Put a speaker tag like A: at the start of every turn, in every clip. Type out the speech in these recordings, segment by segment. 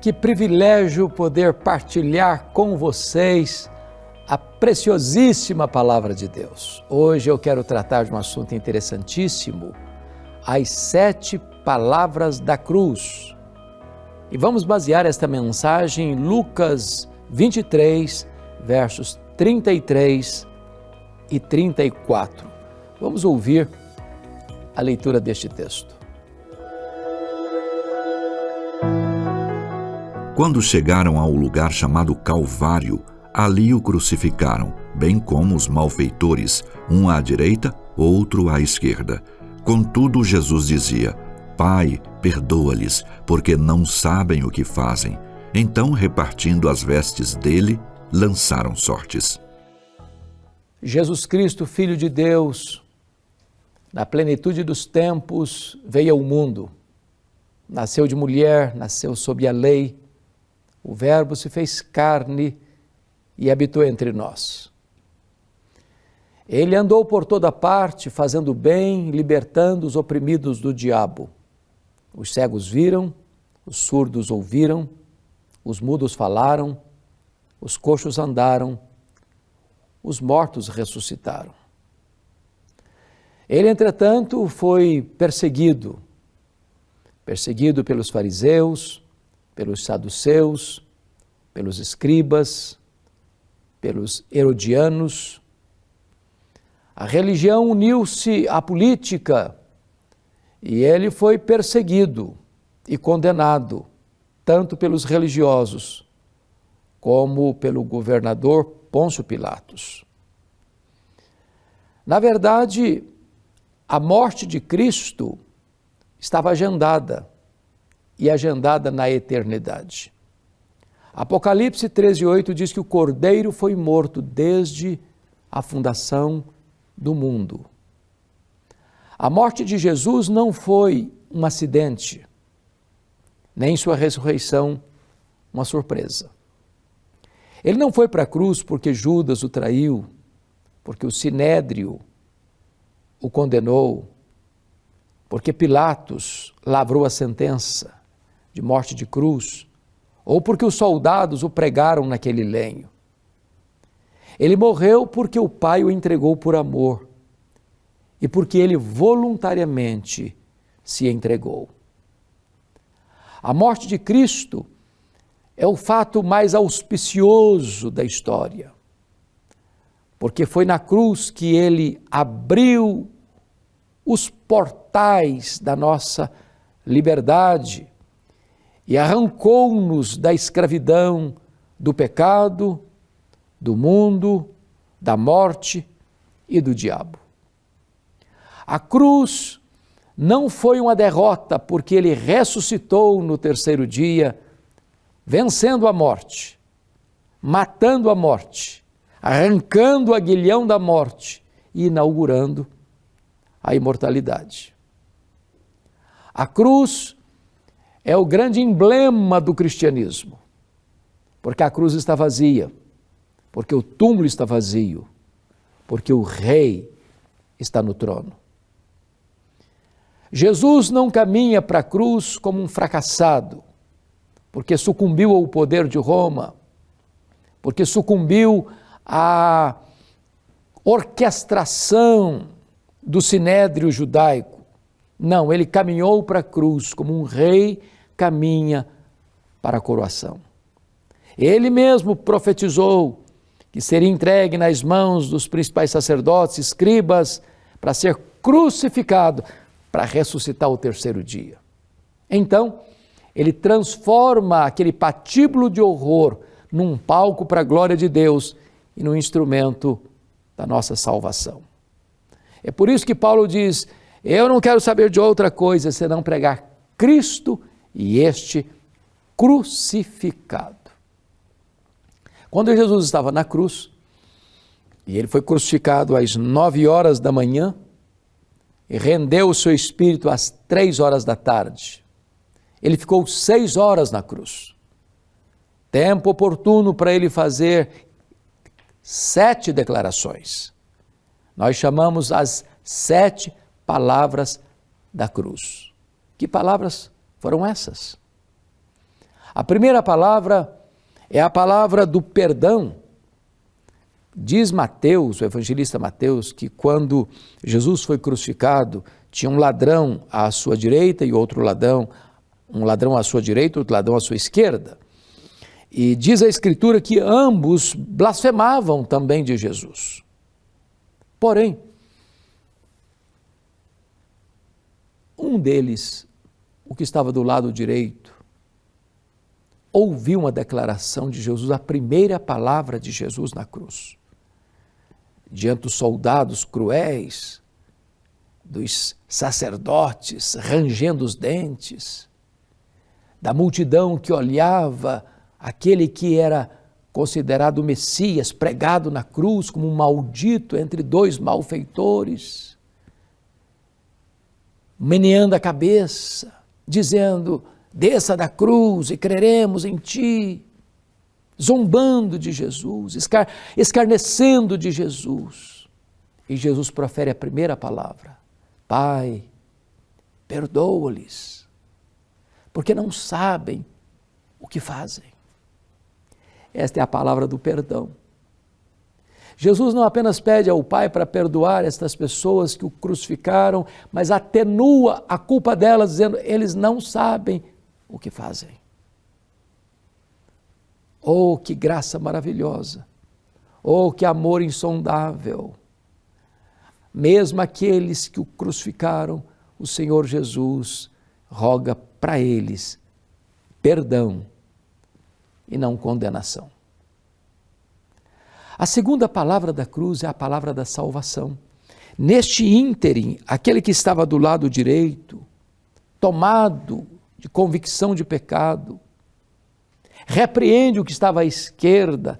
A: Que privilégio poder partilhar com vocês a preciosíssima Palavra de Deus. Hoje eu quero tratar de um assunto interessantíssimo, as 7 palavras da cruz. E vamos basear esta mensagem em Lucas 23, versos 33 e 34. Vamos ouvir a leitura deste texto.
B: Quando chegaram ao lugar chamado Calvário, ali o crucificaram, bem como os malfeitores, um à direita, outro à esquerda. Contudo, Jesus dizia: Pai, perdoa-lhes, porque não sabem o que fazem. Então, repartindo as vestes dele, lançaram sortes.
A: Jesus Cristo, Filho de Deus, na plenitude dos tempos, veio ao mundo. Nasceu de mulher, nasceu sob a lei. O Verbo se fez carne e habitou entre nós. Ele andou por toda parte, fazendo bem, libertando os oprimidos do diabo. Os cegos viram, os surdos ouviram, os mudos falaram, os coxos andaram, os mortos ressuscitaram. Ele, entretanto, foi perseguido pelos fariseus, pelos saduceus, pelos escribas, pelos herodianos. A religião uniu-se à política e ele foi perseguido e condenado, tanto pelos religiosos como pelo governador Pôncio Pilatos. Na verdade, a morte de Cristo estava agendada, e agendada na eternidade. Apocalipse 13:8 diz que o Cordeiro foi morto desde a fundação do mundo. A morte de Jesus não foi um acidente, nem sua ressurreição uma surpresa. Ele não foi para a cruz porque Judas o traiu, porque o Sinédrio o condenou, porque Pilatos lavrou a sentença de morte de cruz, ou porque os soldados o pregaram naquele lenho. Ele morreu porque o Pai o entregou por amor e porque ele voluntariamente se entregou. A morte de Cristo é o fato mais auspicioso da história, porque foi na cruz que ele abriu os portais da nossa liberdade e arrancou-nos da escravidão, do pecado, do mundo, da morte e do diabo. A cruz não foi uma derrota, porque ele ressuscitou no terceiro dia, vencendo a morte, matando a morte, arrancando o aguilhão da morte e inaugurando a imortalidade. A cruz é o grande emblema do cristianismo, porque a cruz está vazia, porque o túmulo está vazio, porque o Rei está no trono. Jesus não caminha para a cruz como um fracassado, porque sucumbiu ao poder de Roma, porque sucumbiu à orquestração do sinédrio judaico. Não, ele caminhou para a cruz como um rei caminha para a coroação. Ele mesmo profetizou que seria entregue nas mãos dos principais sacerdotes, escribas, para ser crucificado, para ressuscitar ao terceiro dia. Então, ele transforma aquele patíbulo de horror num palco para a glória de Deus e num instrumento da nossa salvação. É por isso que Paulo diz: eu não quero saber de outra coisa senão pregar Cristo e este crucificado. Quando Jesus estava na cruz, e ele foi crucificado às 9 horas da manhã, e rendeu o seu espírito às 3 horas da tarde. Ele ficou 6 horas na cruz. Tempo oportuno para ele fazer 7 declarações. Nós chamamos as 7 palavras da cruz. Que palavras foram essas? A primeira palavra é a palavra do perdão. Diz Mateus, o evangelista Mateus, que quando Jesus foi crucificado, tinha um ladrão à sua direita e outro ladrão, um ladrão à sua direita, outro ladrão à sua esquerda. E diz a Escritura que ambos blasfemavam também de Jesus. Porém, um deles, o que estava do lado direito, ouviu uma declaração de Jesus, a primeira palavra de Jesus na cruz. Diante dos soldados cruéis, dos sacerdotes rangendo os dentes, da multidão que olhava aquele que era considerado o Messias, pregado na cruz como um maldito entre dois malfeitores, meneando a cabeça, dizendo: desça da cruz e creremos em ti, zombando de Jesus, escarnecendo de Jesus. E Jesus profere a primeira palavra: Pai, perdoa-lhes, porque não sabem o que fazem. Esta é a palavra do perdão. Jesus não apenas pede ao Pai para perdoar estas pessoas que o crucificaram, mas atenua a culpa delas, dizendo: eles não sabem o que fazem. Oh, que graça maravilhosa! Oh, que amor insondável! Mesmo aqueles que o crucificaram, o Senhor Jesus roga para eles perdão e não condenação. A segunda palavra da cruz é a palavra da salvação. Neste ínterim, aquele que estava do lado direito, tomado de convicção de pecado, repreende o que estava à esquerda,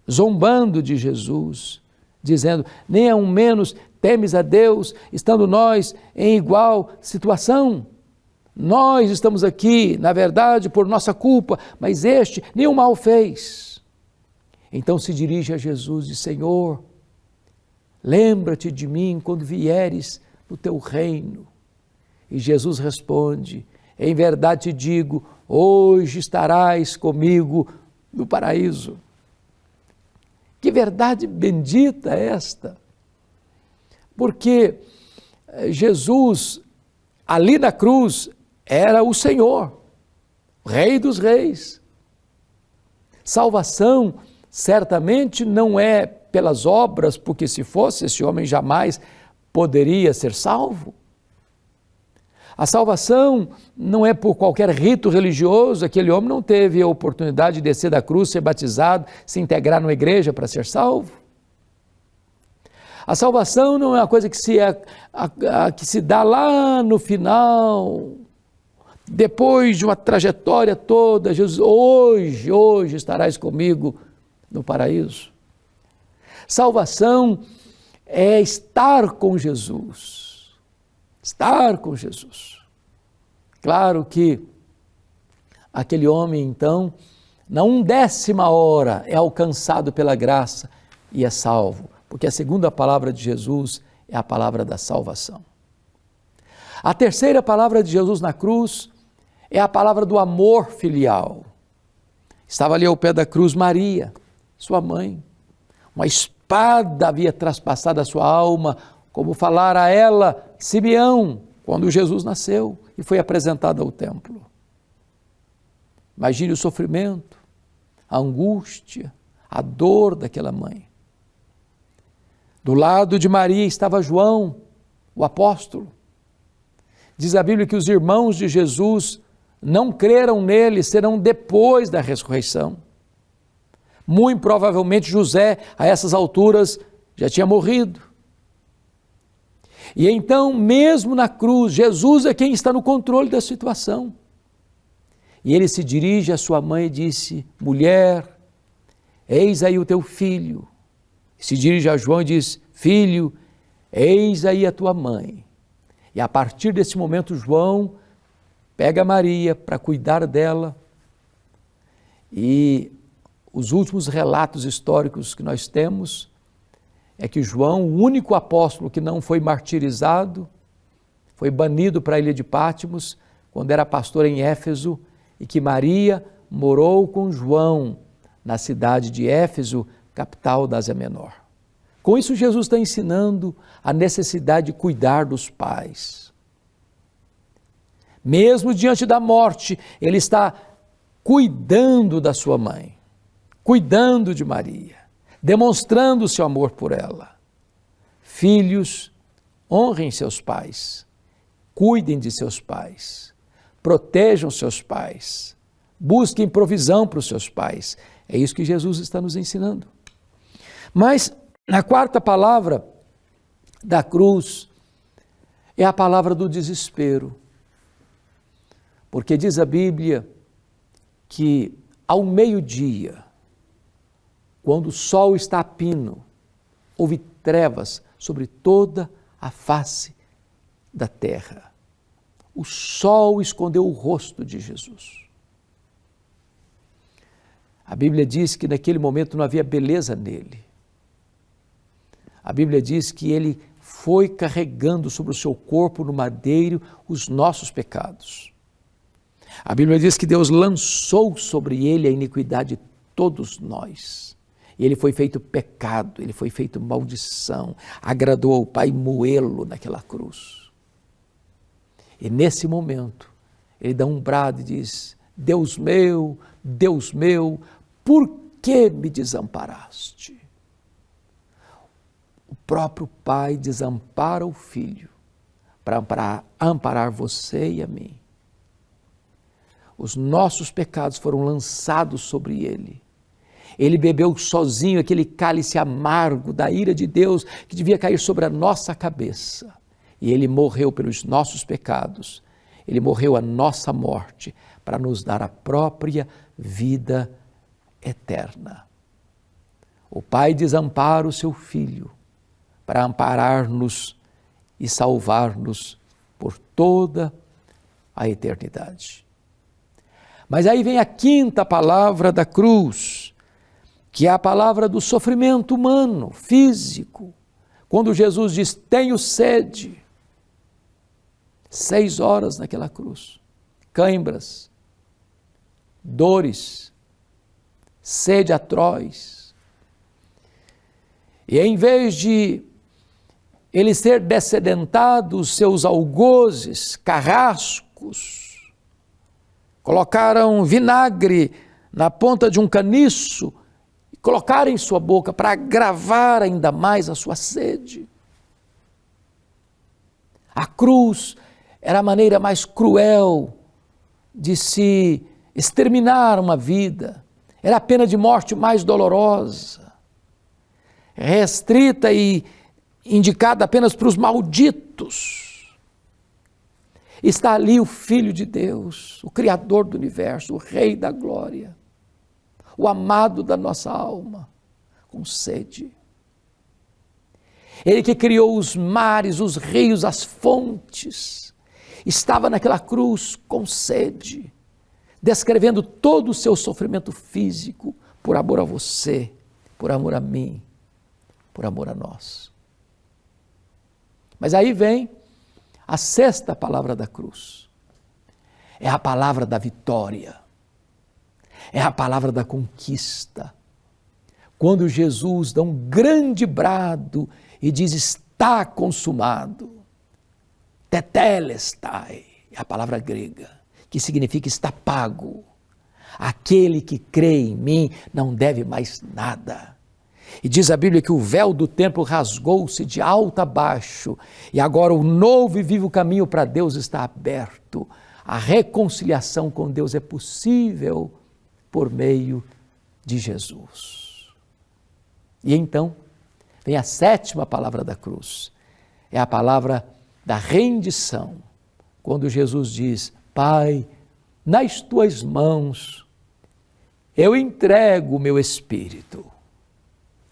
A: zombando de Jesus, dizendo: nem ao menos temes a Deus, estando nós em igual situação. Nós estamos aqui, na verdade, por nossa culpa, mas este nenhum mal fez. Então se dirige a Jesus e diz: Senhor, lembra-te de mim quando vieres no teu reino. E Jesus responde: em verdade te digo, hoje estarás comigo no paraíso. Que verdade bendita é esta! Porque Jesus, ali na cruz, era o Senhor, o Rei dos Reis. Salvação certamente não é pelas obras, porque se fosse, esse homem jamais poderia ser salvo. A salvação não é por qualquer rito religioso, aquele homem não teve a oportunidade de descer da cruz, ser batizado, se integrar numa igreja para ser salvo. A salvação não é uma coisa que se dá lá no final, depois de uma trajetória toda. Jesus: hoje estarás comigo no paraíso. Salvação é estar com Jesus. Estar com Jesus. Claro que aquele homem, então, na 1/10 hora é alcançado pela graça e é salvo, porque a segunda palavra de Jesus é a palavra da salvação. A terceira palavra de Jesus na cruz é a palavra do amor filial. Estava ali ao pé da cruz Maria, sua mãe. Uma espada havia traspassado a sua alma, como falara a ela Simeão, quando Jesus nasceu e foi apresentado ao templo. Imagine o sofrimento, a angústia, a dor daquela mãe. Do lado de Maria estava João, o apóstolo. Diz a Bíblia que os irmãos de Jesus não creram nele, serão depois da ressurreição. Muito provavelmente José, a essas alturas, já tinha morrido. E então, mesmo na cruz, Jesus é quem está no controle da situação. E ele se dirige à sua mãe e disse: mulher, eis aí o teu filho. Se dirige a João e diz: filho, eis aí a tua mãe. E a partir desse momento, João pega Maria para cuidar dela. E os últimos relatos históricos que nós temos é que João, o único apóstolo que não foi martirizado, foi banido para a ilha de Patmos, quando era pastor em Éfeso, e que Maria morou com João na cidade de Éfeso, capital da Ásia Menor. Com isso, Jesus está ensinando a necessidade de cuidar dos pais. Mesmo diante da morte, ele está cuidando da sua mãe, cuidando de Maria, demonstrando o seu amor por ela. Filhos, honrem seus pais, cuidem de seus pais, protejam seus pais, busquem provisão para os seus pais. É isso que Jesus está nos ensinando. Mas a quarta palavra da cruz é a palavra do desespero. Porque diz a Bíblia que ao meio-dia, quando o sol está a pino, houve trevas sobre toda a face da terra. O sol escondeu o rosto de Jesus. A Bíblia diz que naquele momento não havia beleza nele. A Bíblia diz que ele foi carregando sobre o seu corpo no madeiro os nossos pecados. A Bíblia diz que Deus lançou sobre ele a iniquidade de todos nós. E ele foi feito pecado, ele foi feito maldição, agradou ao Pai moê-lo naquela cruz. E nesse momento, ele dá um brado e diz: Deus meu, por que me desamparaste? O próprio Pai desampara o Filho para amparar você e a mim. Os nossos pecados foram lançados sobre ele. Ele bebeu sozinho aquele cálice amargo da ira de Deus que devia cair sobre a nossa cabeça. E ele morreu pelos nossos pecados. Ele morreu a nossa morte para nos dar a própria vida eterna. O Pai desampara o seu Filho para amparar-nos e salvar-nos por toda a eternidade. Mas aí vem a quinta palavra da cruz, que é a palavra do sofrimento humano, físico. Quando Jesus diz: tenho sede, 6 horas naquela cruz, cãibras, dores, sede atroz. E em vez de ele ser descedentado, os seus algozes, carrascos, colocaram vinagre na ponta de um caniço e colocaram em sua boca para agravar ainda mais a sua sede. A cruz era a maneira mais cruel de se exterminar uma vida. Era a pena de morte mais dolorosa, restrita e indicada apenas para os malditos. Está ali o Filho de Deus, o Criador do universo, o Rei da glória, o amado da nossa alma, com sede. Ele que criou os mares, os rios, as fontes, estava naquela cruz com sede, descrevendo todo o seu sofrimento físico por amor a você, por amor a mim, por amor a nós. Mas aí vem a sexta palavra da cruz. É a palavra da vitória. É a palavra da conquista. Quando Jesus dá um grande brado e diz: está consumado. Tetelestai, é a palavra grega, que significa está pago. Aquele que crê em mim não deve mais nada. E diz a Bíblia que o véu do templo rasgou-se de alto a baixo, e agora o novo e vivo caminho para Deus está aberto. A reconciliação com Deus é possível por meio de Jesus. E então, vem a sétima palavra da cruz. É a palavra da rendição, quando Jesus diz: Pai, nas tuas mãos eu entrego o meu espírito.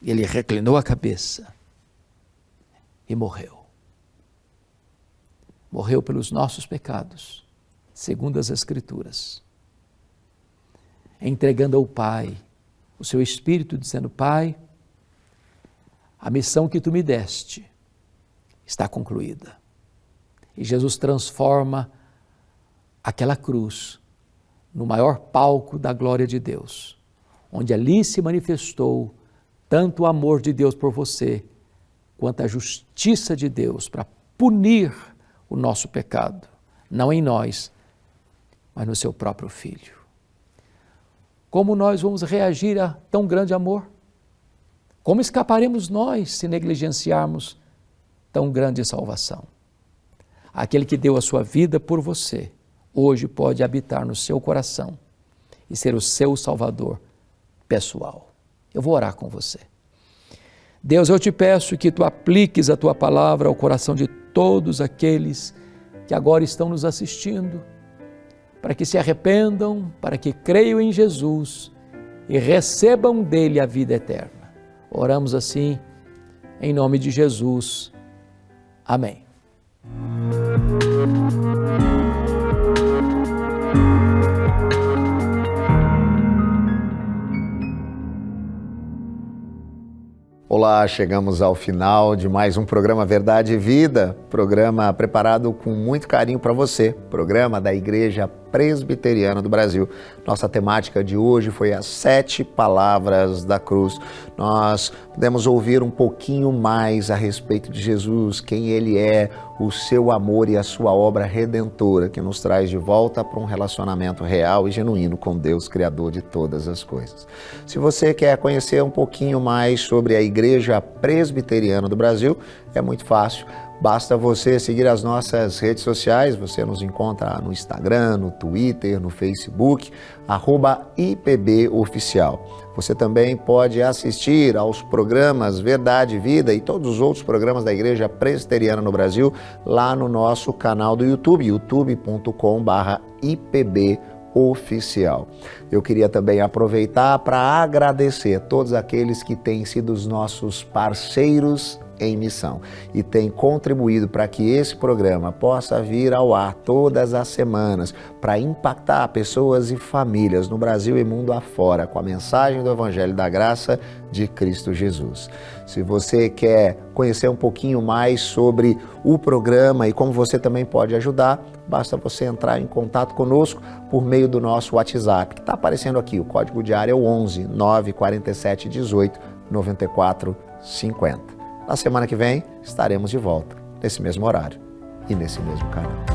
A: E ele reclinou a cabeça e morreu. Morreu pelos nossos pecados, segundo as Escrituras, entregando ao Pai o seu espírito, dizendo: Pai, a missão que tu me deste está concluída. E Jesus transforma aquela cruz no maior palco da glória de Deus, onde ali se manifestou tanto o amor de Deus por você, quanto a justiça de Deus para punir o nosso pecado, não em nós, mas no seu próprio Filho. Como nós vamos reagir a tão grande amor? Como escaparemos nós se negligenciarmos tão grande salvação? Aquele que deu a sua vida por você, hoje pode habitar no seu coração e ser o seu Salvador pessoal. Eu vou orar com você. Deus, eu te peço que tu apliques a tua palavra ao coração de todos aqueles que agora estão nos assistindo, para que se arrependam, para que creiam em Jesus e recebam dele a vida eterna. Oramos assim, em nome de Jesus. Amém.
C: Olá, chegamos ao final de mais um programa Verdade e Vida, programa preparado com muito carinho para você, programa da Igreja Presbiteriana do Brasil. Nossa temática de hoje foi as 7 palavras da cruz. Nós pudemos ouvir um pouquinho mais a respeito de Jesus, quem Ele é, o seu amor e a sua obra redentora, que nos traz de volta para um relacionamento real e genuíno com Deus, Criador de todas as coisas. Se você quer conhecer um pouquinho mais sobre a Igreja Presbiteriana do Brasil, é muito fácil. Basta você seguir as nossas redes sociais, você nos encontra no Instagram, no Twitter, no Facebook, @IPBOficial. Você também pode assistir aos programas Verdade e Vida e todos os outros programas da Igreja Presbiteriana no Brasil lá no nosso canal do YouTube, youtube.com/IPBOficial. Eu queria também aproveitar para agradecer a todos aqueles que têm sido os nossos parceiros em missão e tem contribuído para que esse programa possa vir ao ar todas as semanas para impactar pessoas e famílias no Brasil e mundo afora com a mensagem do Evangelho da Graça de Cristo Jesus. Se você quer conhecer um pouquinho mais sobre o programa e como você também pode ajudar, basta você entrar em contato conosco por meio do nosso WhatsApp, que está aparecendo aqui. O código de área é o 11 947 18 94 50. Na semana que vem estaremos de volta, nesse mesmo horário e nesse mesmo canal.